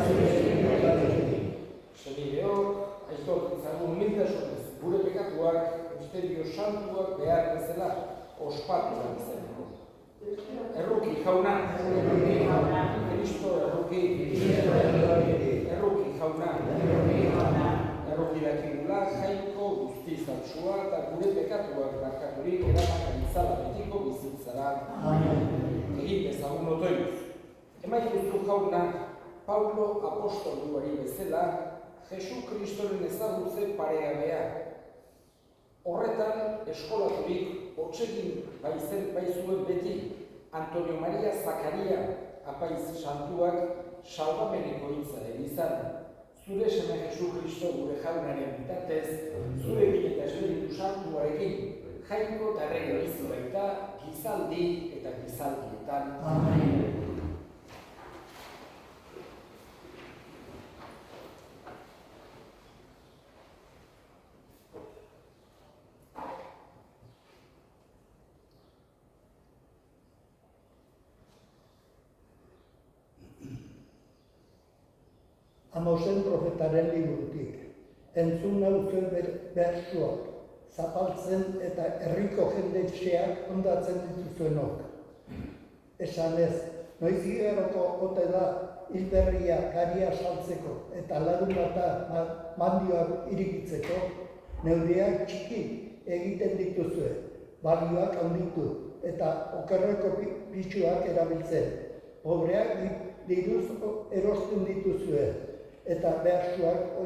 zurekin. Senideok, aitor izagun humiltasunez, gure pekatuak, misterio santuak behar bezala ospatu da izaneko. Erruki jauna, Kristo erruki jauna, erruki dakigula jaiko guztizatzua eta gure pekatuak barkaturik eraman itzala betiko bizitzara. Egin bezagun otoiuz. Emaituztu jauna, Paulo apostoluari bezala, Jesu Kristoren ezagutze paregabea. Horretan, eskolaturik hotsegin baizuen beti Antonio Maria Zakaria apaiz santuak salvameneko hitza egizan. Zure seme Jesu Kristo gure jaunaren bitartez, zure eta Espiritu Santuarekin, jaiko eta erregio izu baita, gizaldi eta gizaldietan. Amen. Amosen profetaren liburutik, entzun nauzuen bertsuak, zapaltzen eta herriko jendetxeak ondatzen dituzuenok. Esan ez, noiz igeroko ote da hilberria garia saltzeko eta larun bata mandioak irikitzeko, neudeak txiki egiten dituzue, balioak handitu eta okerreko pitxuak erabiltzen. Pobreak diruz erosten dituzue. Eta bertsuak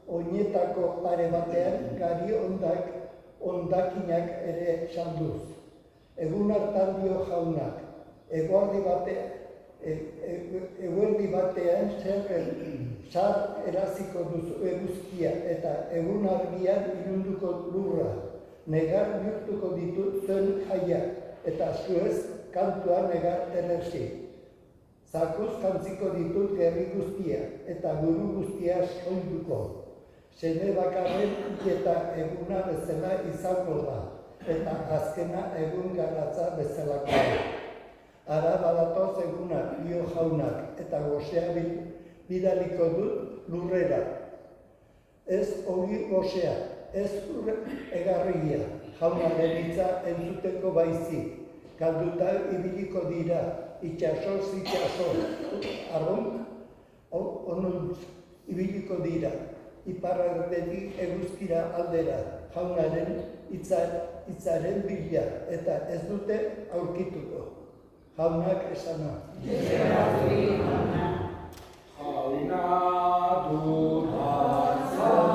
oinetako pare batean gari ondakinak ere salduz. Egun hartan dio jaunak, eguerdi batean zar eraziko duzu eguzkia eta egun argian irunduko lurra. Negar bihurtuko ditut zuen jaiak eta zuez kantua negar erresi. Zakuz kantziko ditut gerri guztia, eta guru guztia soilduko. Seme bakarren eta eguna bezala izango da, eta azkena egun garratza bezalako. Ara badatoz egunak, dio jaunak, eta gozea bidaliko dut lurrera. Ez hori gozea, ez egarria, jaunaren hitza entzuteko baizik. Galduta ibiliko dira, itxasoz, arronk, onuntz, ibiliko dira, iparraldetik eguzkira aldera, jaunaren hitzaren bila, eta ez dute aurkituko. Jaunak esana. Jauna dut hartzai,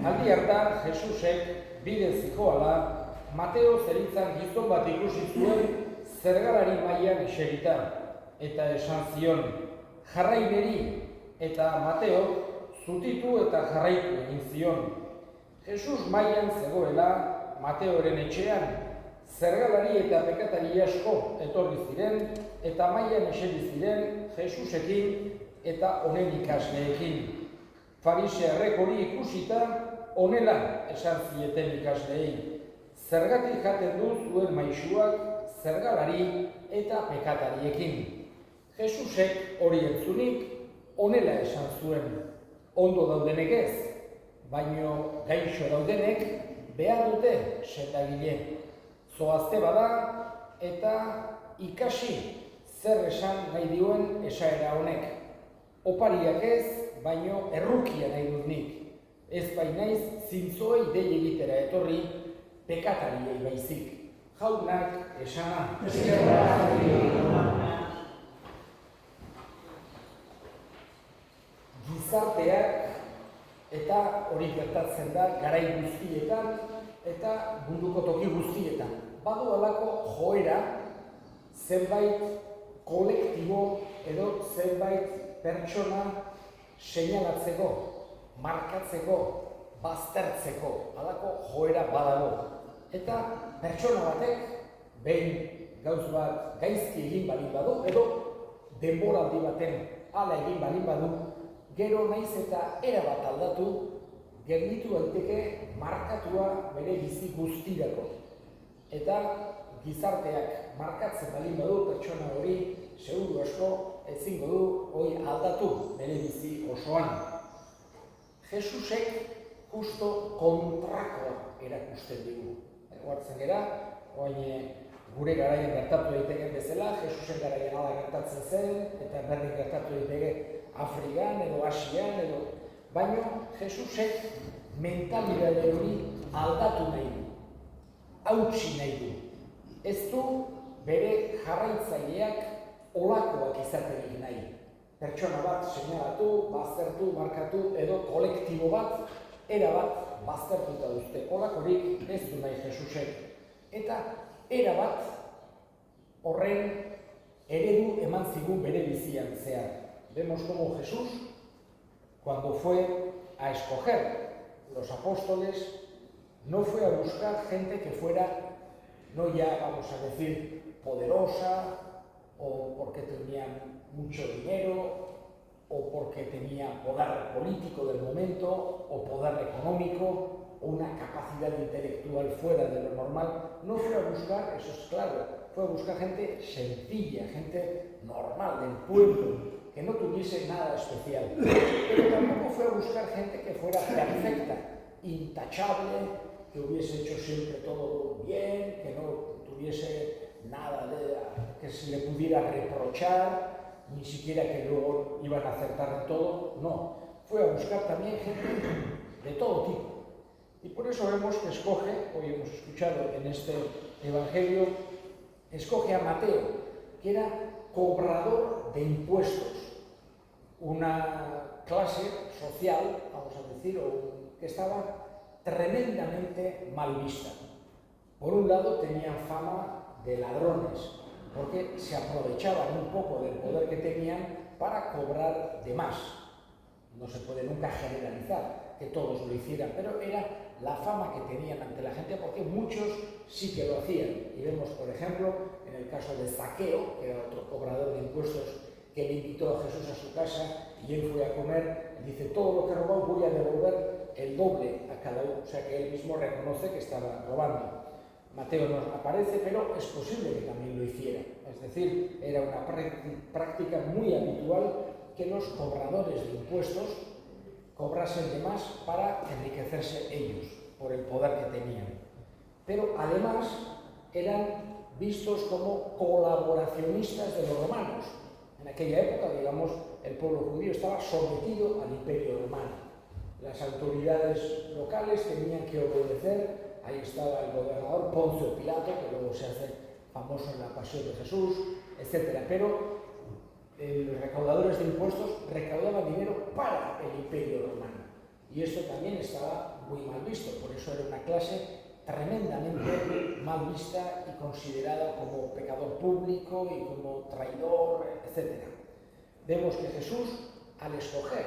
Aldi hartan, Jesusek bide zikoala, Mateo zeritzan gizon bat ikusi zuen zergalari mailan eserita, eta esan zion, jarrai neri, eta Mateo zutitu eta jarraitu egin zion. Jesus mailan zegoela, Mateoren etxean, zergalari eta pekatari asko etorri ziren, eta mailan eseri ziren Jesusekin eta honen ikasleekin. Farisearrek hori ikusita, honela esan zieten ikasleei. Zergatik jaten du zuen maisuak zergalari eta pekatariekin. Jesusek hori entzunik honela esan zuen. Ondo daudenek ez, baino gaixo daudenek behar dute sendagile. Zoazte bada eta ikasi zer esan nahi duen esaera honek. Opariak ez, baino errukia nahi dut nik. Ez bainaiz zintzoei dei egitera etorri, pekatariei baizik. Jaunak esana. Gizarteak eta hori gertatzen da garai guztietan eta munduko toki guztietan. Badu halako joera zenbait kolektibo edo zenbait pertsona seinalatzeko, markatzeko, baztertzeko, halako joera badago. Eta pertsona batek behin gauz bat gaizki egin balin badu, edo denboraldi baten hala egin balin badu, gero naiz eta erabat aldatu, gelditu daiteke markatua bere bizi guztirako. Eta gizarteak markatzen balin badu pertsona hori, seguru asko ezingo du hori aldatu bere bizi osoan. Jesusek justo kontrakoa erakusten digu. Oartzen gera, gure garaian gertatu daiteke bezala, Jesusen garaian hala gertatzen zen, eta berdin gertatu daiteke Afrikan edo Asian edo... Baina Jesusek mentalidade hori aldatu nahi du, hautsi nahi du. Ez du bere jarraitzaileak olakoak izaterik nahi. Pertsona bat seinalatu, baztertu, markatu edo kolektibo bat, erabat baztertuta duzte. Olakorik ez du nahi Jesusek. Eta erabat horren eredu eman zigun bere bizian zehar. Vemos como Jesús, cuando fue a escoger los apóstoles, no fue a buscar gente que fuera, no ya vamos a decir, poderosa, o porque tenían mucho dinero, o porque tenía poder político del momento, o poder económico, o una capacidad intelectual fuera de lo normal. No fue a buscar, eso es claro, fue a buscar gente sencilla, gente normal, del pueblo, que no tuviese nada especial. Pero tampoco fue a buscar gente que fuera perfecta, intachable, que hubiese hecho siempre todo bien, que no tuviese nada que se le pudiera reprochar, ni siquiera que luego iban a acertar en todo. No, fue a buscar también gente de todo tipo. Y por eso vemos que escoge, hoy hemos escuchado en este evangelio, escoge a Mateo, que era cobrador de impuestos, una clase social, vamos a decir, que estaba tremendamente mal vista. Por un lado tenían fama de ladrones, porque se aprovechaban un poco del poder que tenían para cobrar de más. No se puede nunca generalizar que todos lo hicieran, pero era la fama que tenían ante la gente, porque muchos sí que lo hacían. Y vemos, por ejemplo, en el caso de Zaqueo, que era otro cobrador de impuestos, que le invitó a Jesús a su casa y él fue a comer, y dice, todo lo que he robado voy a devolver el doble a cada uno. O sea que él mismo reconoce que estaba robando. Mateo no aparece, pero es posible que también lo hiciera. Es decir, era una práctica muy habitual que los cobradores de impuestos cobrasen de más para enriquecerse ellos por el poder que tenían. Pero además eran vistos como colaboracionistas de los romanos. En aquella época, digamos, el pueblo judío estaba sometido al imperio romano. Las autoridades locales tenían que obedecer. Ahí estaba el gobernador Poncio Pilato, que luego se hace famoso en la Pasión de Jesús, etc. Pero los recaudadores de impuestos recaudaban dinero para el imperio romano. Y esto también estaba muy mal visto, por eso era una clase tremendamente mal vista y considerada como pecador público y como traidor, etc. Vemos que Jesús, al escoger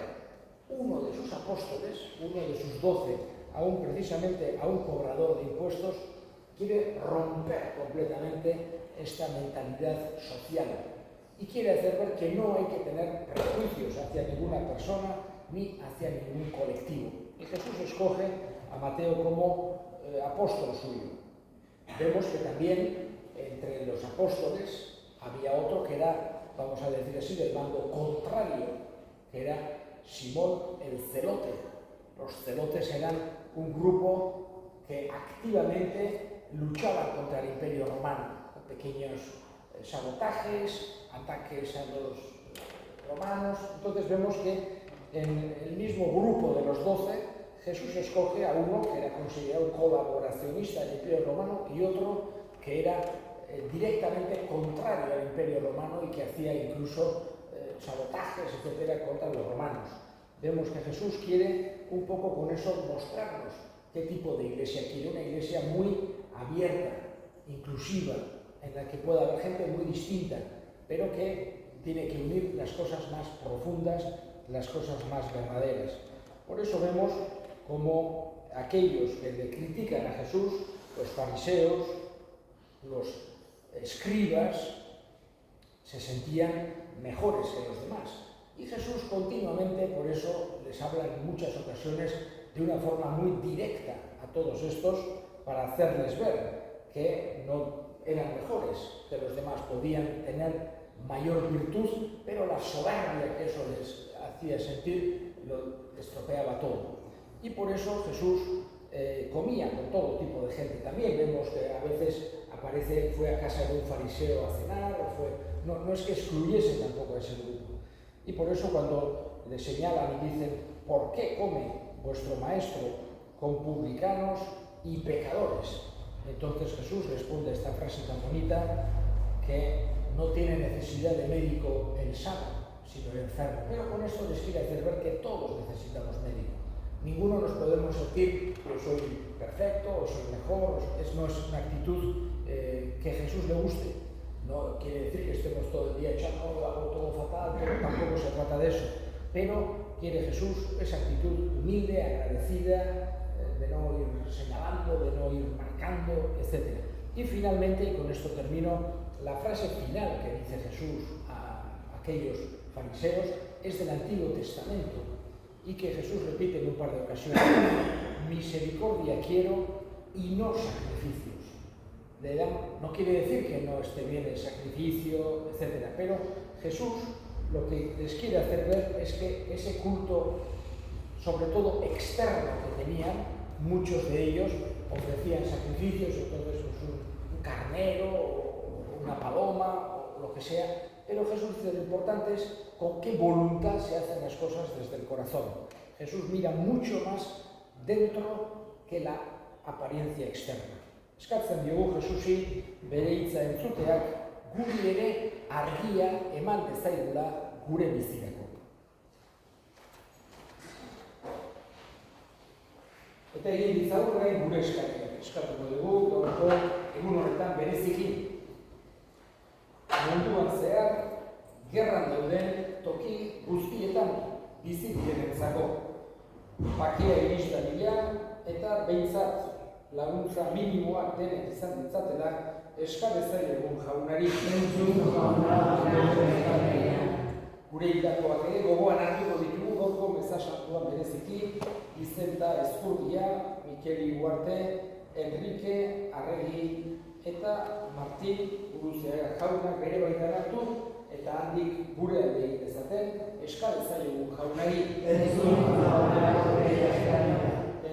uno de sus apóstoles, uno de sus 12, aún precisamente a un cobrador de impuestos, quiere romper completamente esta mentalidad social y quiere hacer ver que no hay que tener prejuicios hacia ninguna persona ni hacia ningún colectivo. Y Jesús escoge a Mateo como apóstol suyo. Vemos que también entre los apóstoles había otro que era, vamos a decir así, del bando contrario, que era Simón el Celote, Los celotes eran un grupo que activamente luchaba contra el Imperio Romano, con pequeños sabotajes, ataques a los romanos. Entonces vemos que en el mismo grupo de los 12, Jesús escoge a uno que era considerado colaboracionista del Imperio Romano y otro que era directamente contrario al Imperio Romano y que hacía incluso sabotajes, etcétera, contra los romanos. Vemos que Jesús quiere un poco con eso mostrarnos qué tipo de iglesia quiere, una iglesia muy abierta, inclusiva, en la que pueda haber gente muy distinta, pero que tiene que unir las cosas más profundas, las cosas más verdaderas. Por eso vemos como aquellos que le critican a Jesús, los fariseos, los escribas, se sentían mejores que los demás. Y Jesús continuamente, por eso, les habla en muchas ocasiones de una forma muy directa a todos estos para hacerles ver que no eran mejores que los demás, podían tener mayor virtud, pero la soberbia que eso les hacía sentir lo estropeaba todo. Y por eso Jesús comía con todo tipo de gente. También vemos que a veces fue a casa de un fariseo a cenar, no es que excluyese tampoco a ese grupo. Y por eso cuando le señalan y dicen, ¿por qué come vuestro maestro con publicanos y pecadores? Entonces Jesús responde a esta frase tan bonita, que no tiene necesidad de médico el sano, sino el enfermo. Pero con esto les quiere hacer ver que todos necesitamos médico. Ninguno nos podemos sentir, yo soy perfecto, o soy mejor, no es una actitud que a Jesús le guste. No quiere decir que estemos todo el día echando, hago todo fatal, pero tampoco se trata de eso. Pero quiere Jesús esa actitud humilde, agradecida, de no ir señalando, de no ir marcando, etc. Y finalmente, y con esto termino, la frase final que dice Jesús a aquellos fariseos es del Antiguo Testamento y que Jesús repite en un par de ocasiones: misericordia quiero y no sacrificios. No quiere decir que no esté bien el sacrificio, etc. Pero Jesús lo que les quiere hacer ver es que ese culto, sobre todo externo que tenían, muchos de ellos ofrecían sacrificios, entonces un carnero, o una paloma, o lo que sea, pero Jesús dice, lo importante es con qué voluntad se hacen las cosas desde el corazón. Jesús mira mucho más dentro que la apariencia externa. Eskatzen diogu Jesusi bere hitza entzuteak guri ere argia eman dezaigula gure bizirako. Eta egin ditzagun orain gure eskariak. Eskatuko dugu, gaurko egun horretan bereziki. Munduan zehar, gerran dauden toki guztietan bizi direnentzako. Bakea irista bila eta behintzat laguntza minimoak denek izan ditzatela eska dezaigun jaunari. Gure hildakoak ere gogoan hartuko ditugu gaurko meza santuan bereziki Izenta Ezkurdia, Mikeli Uarte, Enrique Arregi eta Martin Uruzeaga jaunak bere baitan hartu eta handik gure alde egin dezaten eska dezaigun jaunari.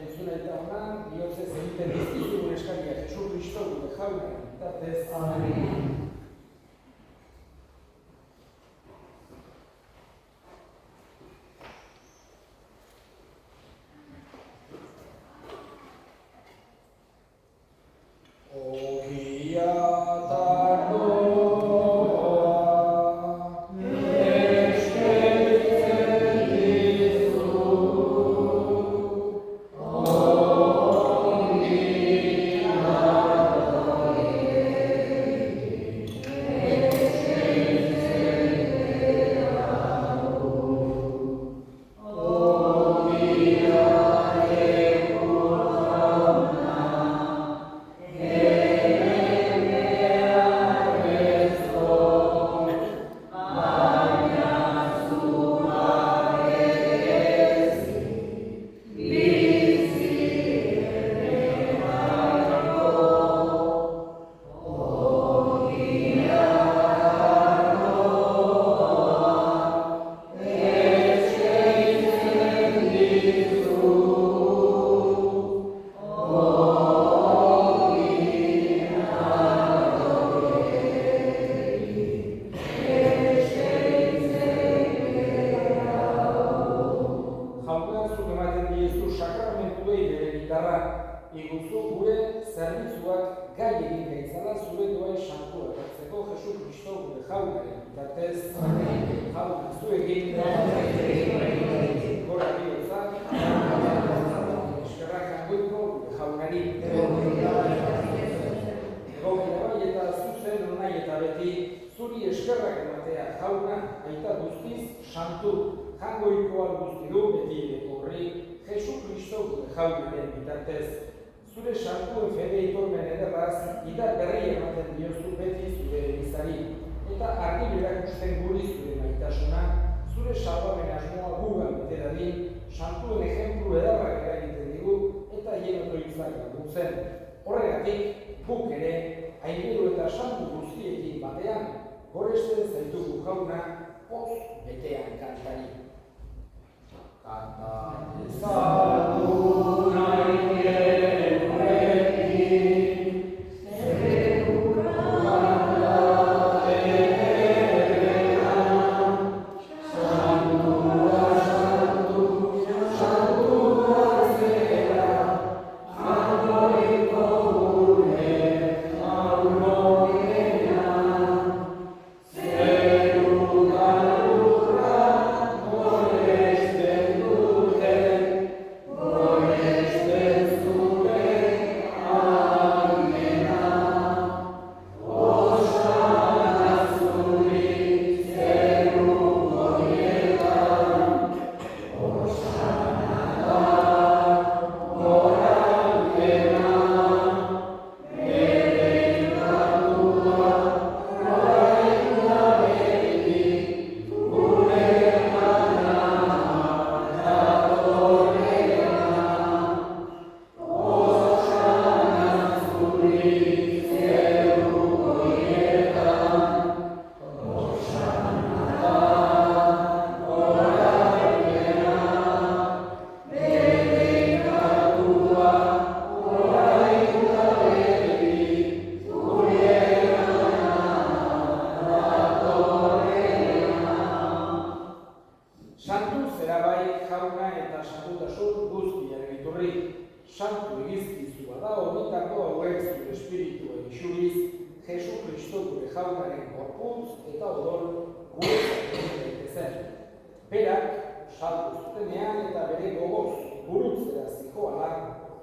Entzuna eta honan, bihotzez egiten dizkizugun eskaria Jesu Kristo gure jaunak bitartez. Amen. jaunaren bitartez, jauna zuekin, gora bihotzak, eskerrak hangoiko jaunari. Egokia bai eta zuzen nahi eta beti, zuri eskerrak ematea jauna, aita guztiz, santu, jangoikoa guztiru beti horri, Jesu Kristo jaunaren bitartez. Zure santuen fede itormen ederraz, idar berri ematen diozu beti zure bizari, eta argi berakusten guri zure maitasuna, zure salbamen asmoa gugan bete dadin, santuen ejemplu edarrak eragiten digu, eta hienotoitzak laguntzen. Horregatik, guk ere, aingeru eta santu guztiekin batean, goresten zaitugu jauna, poz betean kantari. Kanta ezagun aingeurekin, segurana ederrean, santua, santu, santua zera, jangoiko gure maurogenan, zeru galurra goresten duten, goresten zure almena. Osana zuri zeru horietan, osana da goralmena, dedikatua orain da beti, gure lana datorrena. Osana zuri zeru horietan, osana da goralmena, dedikatua orain da beti, gure lana datorrena. Santu zera bai jauna eta santutasun guztiaren iturri. Santu egizkizu bada honetako hauek zure espiritua isuriz, Jesu Kristo gure jaunaren gorputz eta odol gure zaten daitezen. Berak, saltu zutenean eta bere gogoz burutzera zikoala,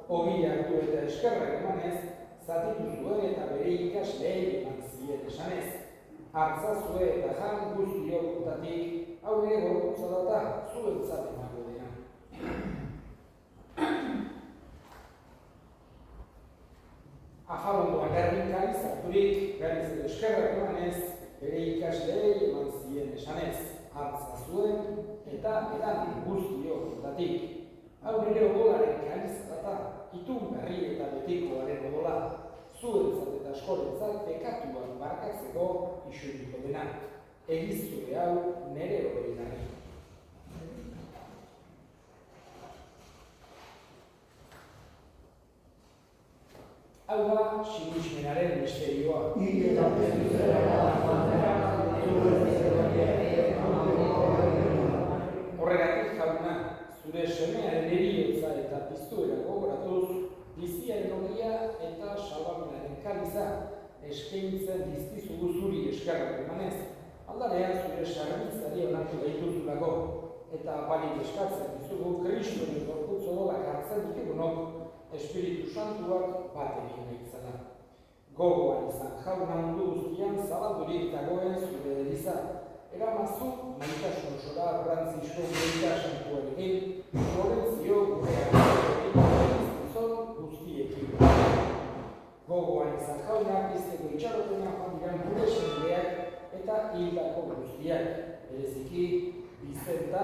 ogi hartu eta eskerrak emanez, zatitu zuen eta bere ikasleei eman zien esanez. Hartzazue eta jan guztiokutatik, hau nire gorputza data zuentzat emango dena. Afarondoan garbinkan zarturik, garbiz edo eskerrak emanez, bere ikasleei eman zien esanez. Hartzazuen eta edan guztiokutatik. Hau nire odolaren kaliza data, itun berri eta betikoaren odola, zuentzat eta askorentzat pekatuak barkatzeko isuriko dena. Egizure hau nire oroinari. Hau da sinismenaren misterioa. Horregatik jauna, zure semearen heriotza eta piztuera gogoratuz, biziaren ogia eta salbamenaren kaliza eskaintzen dizkizugu zuri eskerrak emanez, aldarean zure sarbitzari onartu gaituzulako, eta apalik eskatzen dizugu Kristoren gorputz odolak hartzen ditugunok, Espiritu Santuak bat egin nahitzala. Gogoa izan jauna mundu guztian zabaldurik dagoen zure eliza, eramazu maitasun osora Frantzisko Gehiago Santuarekin, Florentzio gure gizon guztiekin. Gogoa izan jauna bizteko itxarotena joan diran gure sendeak eta hildako guztiak, bereziki Bizenta,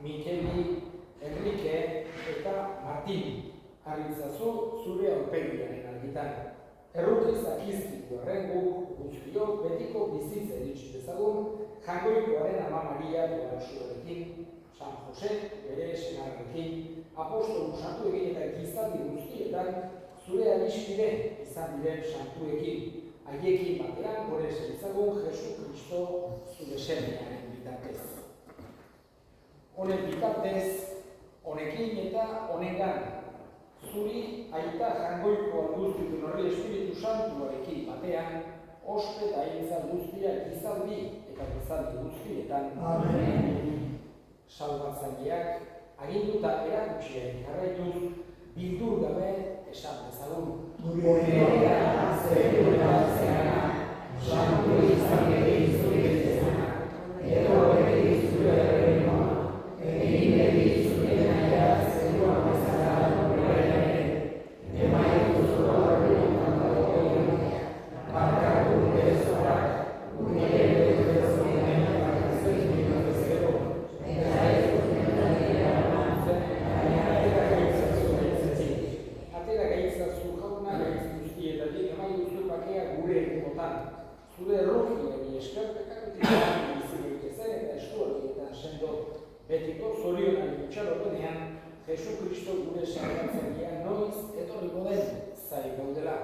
Mikeli, Enrique eta Martin. Argitzazu zure aurpegiaren argitan. Errukiz akizkitu arren guk guztiok betiko bizitza iritsi dezagun, jangoikoaren Ama Maria Doarsuarekin, San Jose bere senarrekin, apostolu santuekin eta gizaldi guztietan zure adiskide izan diren santuekin, haiekin batean gure zeritzagun Jesu Kristo zure semearen bitartez. Honen bitartez, honekin eta honengan, zuri aita jangoiko alduztitun horri Espiritu Santuarekin batean, ospe eta hiltza guztiak gizaldi eta gizaldi guztietan. Salbatzaileak aginduta erakutsiak jarraituz, bildur gabe esan dezagun. Gure herria zerura zehara, santu izan egin zure izena, edo egin zure erreinoa, egin egin zure naia zerua bezala horrean ere, emaitu zure horrean dago egitea, barkatu gure zorak, gure ere bezaren barkatzen dira bezero, eta ez duten dira mantzen, atera gaitzazu jauna gaitz guztietatik, emai duzu pakea gure egotan. Zure errogiari esker pekarutik bizirik ezen eta eskualdietan sendo betiko zorionari itxaropenean Jesu Kristo gure salbatzailea noiz etorriko den zai gaudela.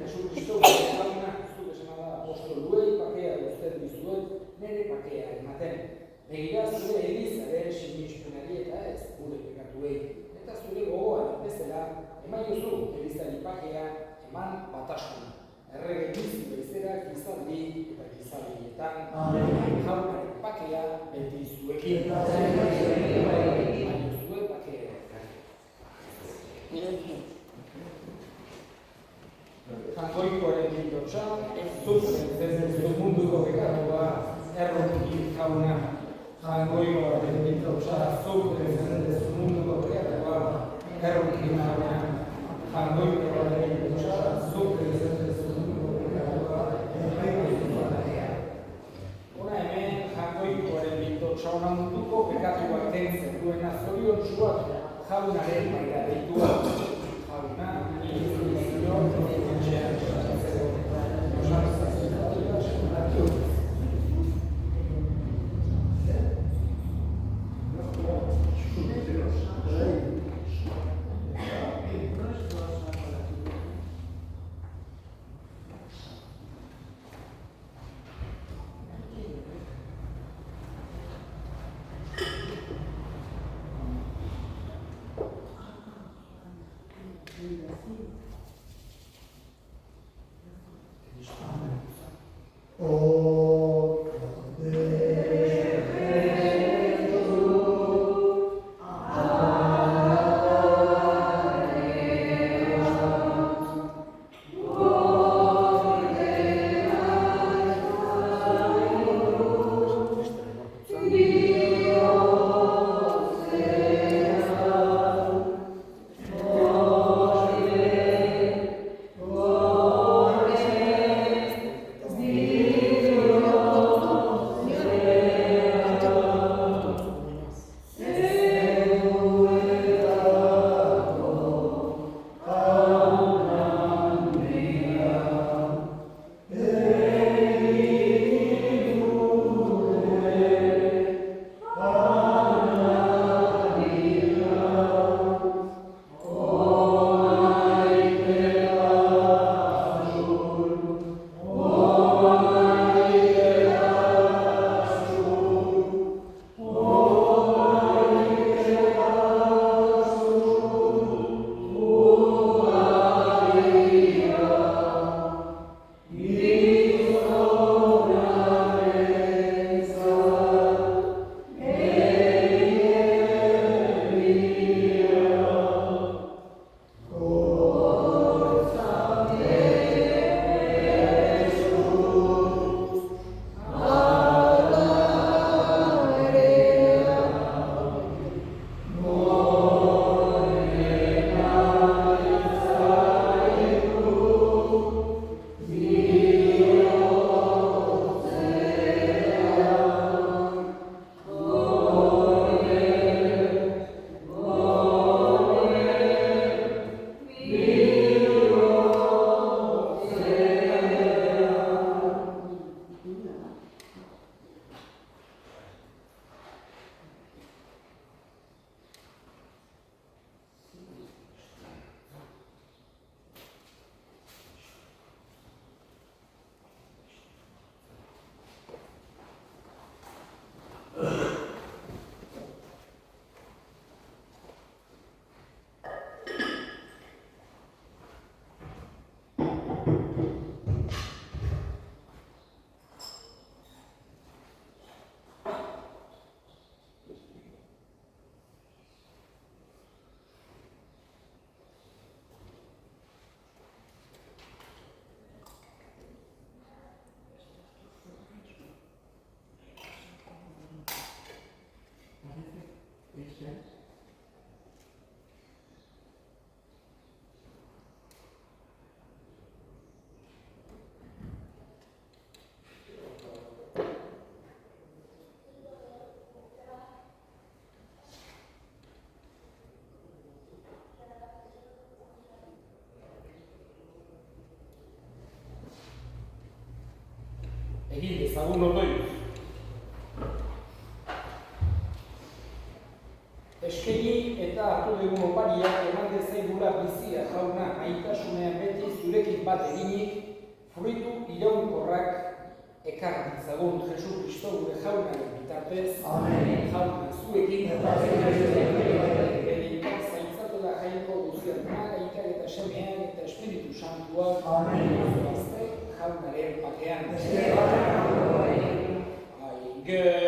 Jesu Kristo gure jauna, zuk esan da apostoluei pakea guztet dizuet, nire pakea ematen. Begira zure elizaren sinitsupenari eta ez gure pekatuei. Eta zure gogoan bezala, eman jozu elizari pakea, eman batasuna. Errege bizi bezera gizaldi eta gizaldietan. Jaunaren pakea beti zuekin. Eman jozue pakea. Jangoikoaren bildotxa, zuzren zezen munduko bekatua, errotik jauna. Jangoikoaren bildotxa, zuzren zezen munduko bekatua, errotik jauna. Jangoikoaren bildotxa, zuzren zezen munduko bekatua, errotik jauna. Hona hemen, jangoikoaren bildotxa hona munduko bekatuak kentzen duena zorion zuak jaunaren maila deitua. Jauna, Egin dezagun otoiz. Eskegi eta hartu dugun opariak eman dezaigula bizia jauna aitasunean beti zurekin bat eginik, fruitu iraunkorrak ekar ditzagun Jesu Kristo gure jaunaren bitartez. Amen. Jauna zuekin bedintak zaintzatu da jainko guztiak magaitak eta semeak eta Espiritu Santuak. Amen. Jaunaren batean. Aige.